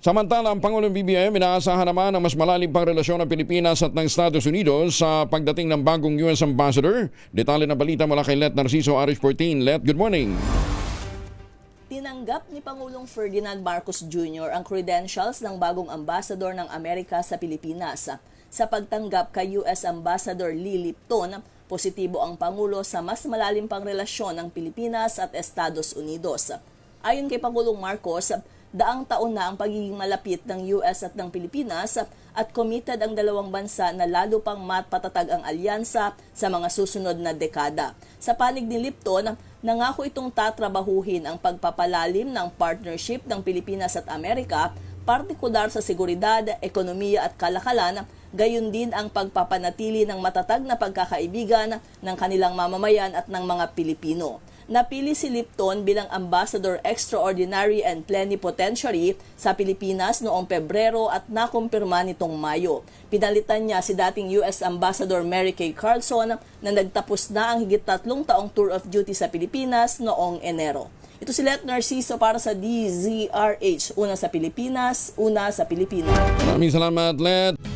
Samantala, ang Pangulong BBM inaasahan naman ang mas malalim pang relasyon ng Pilipinas at ng Estados Unidos sa pagdating ng bagong US Ambassador. Detalye na balita mula kay Let Narciso Arish 14. Let, good morning. Tinanggap ni Pangulong Ferdinand Marcos Jr. ang credentials ng bagong ambassador ng Amerika sa Pilipinas. Sa pagtanggap kay US Ambassador Lee Lipton, positibo ang Pangulo sa mas malalim pang relasyon ng Pilipinas at Estados Unidos. Ayon kay Pangulong Marcos, daang taon na ang pagiging malapit ng US at ng Pilipinas at committed ang dalawang bansa na lalo pang mapatatag ang alyansa sa mga susunod na dekada. Sa panig ni Lipton, nangako itong tatrabahuhin ang pagpapalalim ng partnership ng Pilipinas at Amerika, partikular sa seguridad, ekonomiya at kalakalan, gayon din ang pagpapanatili ng matatag na pagkakaibigan ng kanilang mamamayan at ng mga Pilipino. Napili si Lipton bilang Ambassador Extraordinary and Plenipotentiary sa Pilipinas noong Pebrero at nakumpirma nitong Mayo. Pinalitan niya si dating US Ambassador Mary Kay Carlson na nagtapos na ang higit 3 taong tour of duty sa Pilipinas noong Enero. Ito si Let Narciso para sa DZRH. Una sa Pilipinas, una sa Pilipino. Maraming salamat, Let.